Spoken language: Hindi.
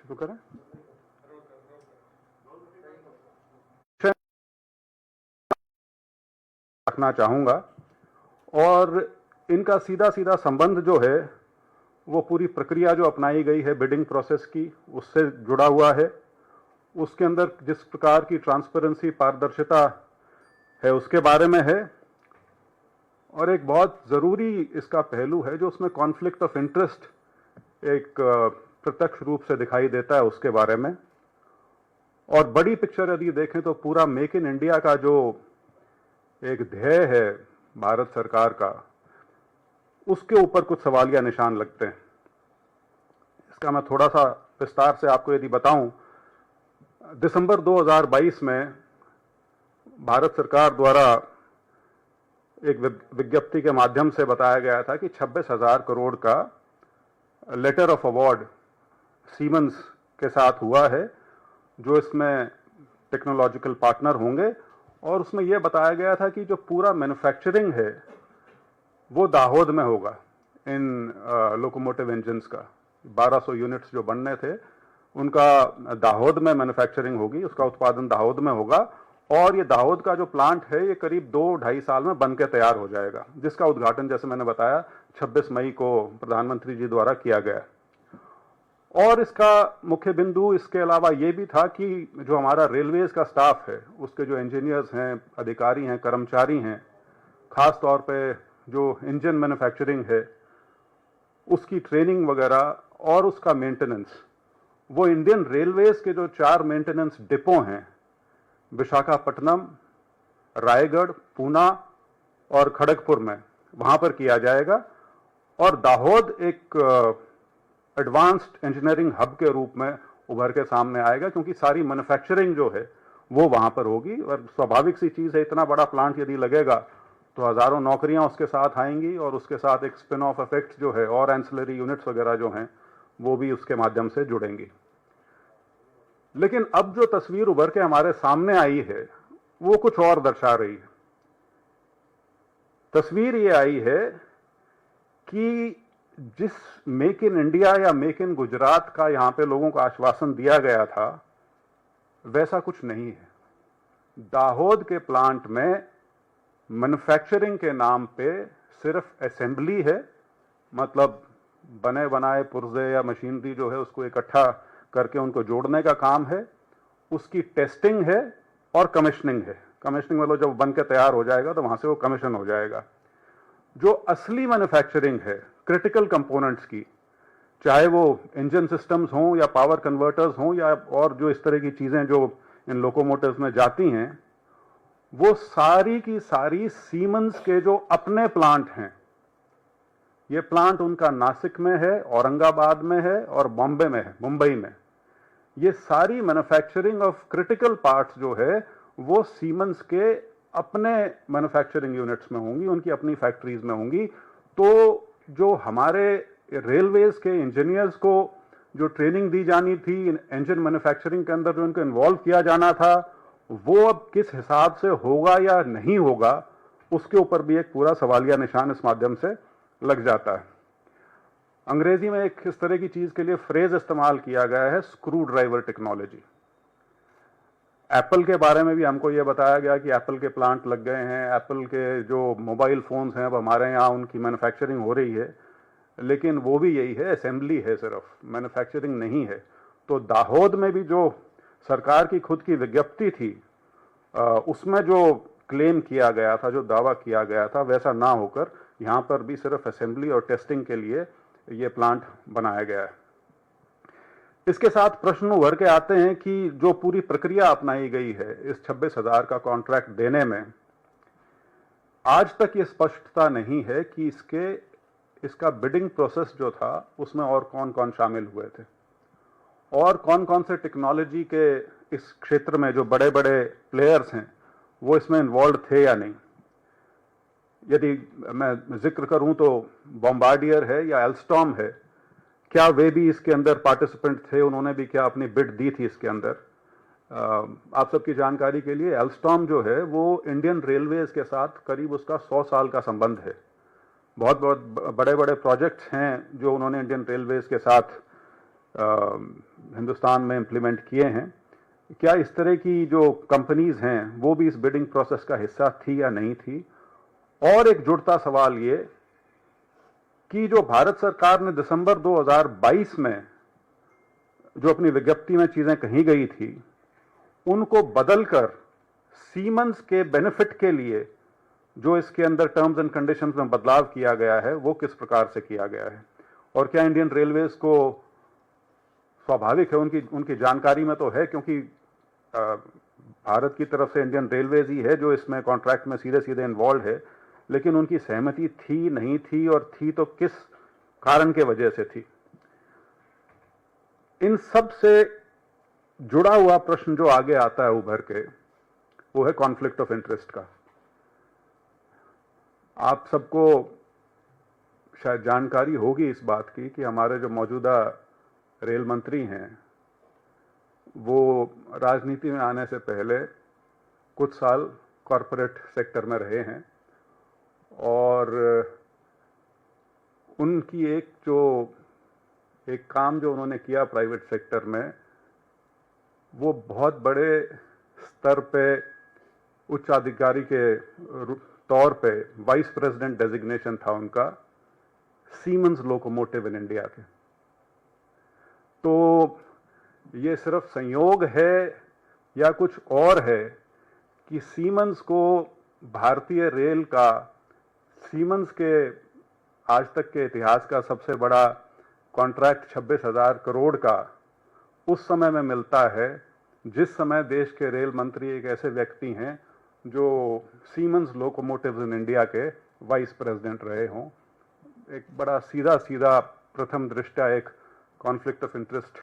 शुरू करें। रखना चाहूंगा और इनका सीधा सीधा संबंध जो है वो पूरी प्रक्रिया जो अपनाई गई है बिडिंग प्रोसेस की उससे जुड़ा हुआ है। उसके अंदर जिस प्रकार की ट्रांसपेरेंसी पारदर्शिता है उसके बारे में है और एक बहुत ज़रूरी इसका पहलू है जो उसमें कॉन्फ्लिक्ट ऑफ इंटरेस्ट एक प्रत्यक्ष रूप से दिखाई देता है उसके बारे में। और बड़ी पिक्चर यदि देखें तो पूरा मेक इन इंडिया का जो एक ध्येय है भारत सरकार का उसके ऊपर कुछ सवालिया निशान लगते हैं। इसका मैं थोड़ा सा विस्तार से आपको यदि बताऊं, दिसंबर 2022 में भारत सरकार द्वारा एक विज्ञप्ति के माध्यम से बताया गया था कि 26,000 करोड़ का लेटर ऑफ अवार्ड सीमेंस के साथ हुआ है जो इसमें टेक्नोलॉजिकल पार्टनर होंगे। और उसमें यह बताया गया था कि जो पूरा मैन्युफैक्चरिंग है वो दाहोद में होगा। इन लोकोमोटिव इंजन्स का 1200 यूनिट्स जो बनने थे उनका दाहोद में मैन्युफैक्चरिंग होगी, उसका उत्पादन दाहोद में होगा। और ये दाहोद का जो प्लांट है ये करीब 2-2.5 साल में बन के तैयार हो जाएगा, जिसका उद्घाटन जैसे मैंने बताया 26 मई को प्रधानमंत्री जी द्वारा किया गया। और इसका मुख्य बिंदु इसके अलावा ये भी था कि जो हमारा रेलवेज का स्टाफ है उसके जो इंजीनियर्स हैं, अधिकारी हैं, कर्मचारी हैं, खास तौर पे जो इंजन मैन्युफैक्चरिंग है उसकी ट्रेनिंग वगैरह और उसका मेंटेनेंस वो इंडियन रेलवेज के जो 4 मेंटेनेंस डिपो हैं विशाखापट्टनम, रायगढ़, पूना और खड़गपुर में वहां पर किया जाएगा। और दाहोद एक एडवांस्ड इंजीनियरिंग हब के रूप में उभर के सामने आएगा क्योंकि सारी मैन्युफैक्चरिंग जो है वो वहां पर होगी। और स्वाभाविक सी चीज है, इतना बड़ा प्लांट यदि लगेगा तो हजारों नौकरियां उसके साथ आएंगी और उसके साथ एक स्पिन ऑफ इफेक्ट जो है और एंसिलरी यूनिट्स वगैरह जो हैं वो भी उसके माध्यम से जुड़ेंगी। लेकिन अब जो तस्वीर उभर के हमारे सामने आई है वो कुछ और दर्शा रही है। तस्वीर ये आई है कि जिस मेक इन इंडिया या मेक इन गुजरात का यहां पे लोगों को आश्वासन दिया गया था वैसा कुछ नहीं है। दाहोद के प्लांट में मैन्युफैक्चरिंग के नाम पे सिर्फ असेंबली है, मतलब बने बनाए पुर्जे या मशीनरी जो है उसको इकट्ठा करके उनको जोड़ने का काम है। उसकी टेस्टिंग है और कमीशनिंग है। कमीशनिंग मतलब जब बन के तैयार हो जाएगा तो वहां से वो कमीशन हो जाएगा। जो असली मैन्युफैक्चरिंग है क्रिटिकल कंपोनेंट्स की, चाहे वो इंजन सिस्टम्स हों या पावर कन्वर्टर्स हों या और जो इस तरह की चीजें जो इन लोकोमोटिव्स में जाती हैं, वो सारी की सारी सीमेंस के जो अपने प्लांट हैं। ये प्लांट उनका नासिक में है, औरंगाबाद में है और बॉम्बे में है, मुंबई में। ये सारी मैन्युफैक्चरिंग ऑफ क्रिटिकल पार्ट्स जो है वो सीमेंस के अपने मैन्युफैक्चरिंग यूनिट्स में होंगी, उनकी अपनी फैक्ट्रीज में होंगी। तो जो हमारे रेलवेज के इंजीनियर्स को जो ट्रेनिंग दी जानी थी इंजन मैन्युफैक्चरिंग के अंदर, जो इनको इन्वॉल्व किया जाना था, वो अब किस हिसाब से होगा या नहीं होगा उसके ऊपर भी एक पूरा सवालिया निशान इस माध्यम से लग जाता है। अंग्रेजी में एक इस तरह की चीज के लिए फ्रेज इस्तेमाल किया गया है, स्क्रू ड्राइवर टेक्नोलॉजी। एप्पल के बारे में भी हमको यह बताया गया कि एप्पल के प्लांट लग गए हैं, एप्पल के जो मोबाइल फोन्स हैं अब हमारे यहाँ उनकी मैन्युफैक्चरिंग हो रही है, लेकिन वो भी यही है, असेंबली है, सिर्फ मैन्युफैक्चरिंग नहीं है। तो दाहोद में भी जो सरकार की खुद की विज्ञप्ति थी उसमें जो क्लेम किया गया था, जो दावा किया गया था, वैसा ना होकर यहाँ पर भी सिर्फ असेंबली और टेस्टिंग के लिए ये प्लांट बनाया गया है। इसके साथ प्रश्न उभर के आते हैं कि जो पूरी प्रक्रिया अपनाई गई है इस 26,000 का कॉन्ट्रैक्ट देने में, आज तक ये स्पष्टता नहीं है कि इसका बिडिंग प्रोसेस जो था उसमें और कौन कौन शामिल हुए थे और कौन कौन से टेक्नोलॉजी के इस क्षेत्र में जो बड़े बड़े प्लेयर्स हैं वो इसमें इन्वॉल्व थे या नहीं। यदि मैं जिक्र करूं तो बॉम्बार्डियर है या एल्स्टॉम है, क्या वे भी इसके अंदर पार्टिसिपेंट थे, उन्होंने भी क्या अपनी बिड दी थी इसके अंदर। आप सबकी जानकारी के लिए एल्स्टॉम जो है वो इंडियन रेलवेज के साथ करीब उसका 100 साल का संबंध है। बहुत बहुत बड़े बड़े प्रोजेक्ट्स हैं जो उन्होंने इंडियन रेलवेज के साथ हिंदुस्तान में इम्प्लीमेंट किए हैं, क्या इस तरह की जो कंपनीज हैं वो भी इस बिडिंग प्रोसेस का हिस्सा थी या नहीं थी? और एक जुड़ता सवाल ये कि जो भारत सरकार ने दिसंबर 2022 में जो अपनी विज्ञप्ति में चीजें कही गई थी, उनको बदलकर सीमेंस के बेनिफिट के लिए जो इसके अंदर टर्म्स एंड कंडीशंस में बदलाव किया गया है, वो किस प्रकार से किया गया है? और क्या इंडियन रेलवेज को स्वाभाविक है, उनकी जानकारी में तो है, क्योंकि भारत की तरफ से इंडियन रेलवेज ही है जो इसमें कॉन्ट्रैक्ट में सीधे सीधे इन्वॉल्व है, लेकिन उनकी सहमति थी, नहीं थी, और थी तो किस कारण के वजह से थी? इन सब से जुड़ा हुआ प्रश्न जो आगे आता है उभर के, वो है कॉन्फ्लिक्ट ऑफ इंटरेस्ट का। आप सबको शायद जानकारी होगी इस बात की कि हमारे जो मौजूदा रेल मंत्री हैं, वो राजनीति में आने से पहले कुछ साल कॉरपोरेट सेक्टर में रहे हैं, और उनकी एक काम जो उन्होंने किया प्राइवेट सेक्टर में, वो बहुत बड़े स्तर पे उच्च अधिकारी के तौर पे वाइस प्रेसिडेंट डेजिग्नेशन था उनका सीमेंस लोकोमोटिव इन इंडिया के। तो ये सिर्फ संयोग है या कुछ और है कि सीमेंस को भारतीय रेल का, सीमेंस के आज तक के इतिहास का सबसे बड़ा कॉन्ट्रैक्ट 26,000 करोड़ का उस समय में मिलता है जिस समय देश के रेल मंत्री एक ऐसे व्यक्ति हैं जो सीमेंस लोकोमोटिव्स इन इंडिया के वाइस प्रेसिडेंट रहे हों? एक बड़ा सीधा सीधा प्रथम दृष्टया एक कॉन्फ्लिक्ट ऑफ इंटरेस्ट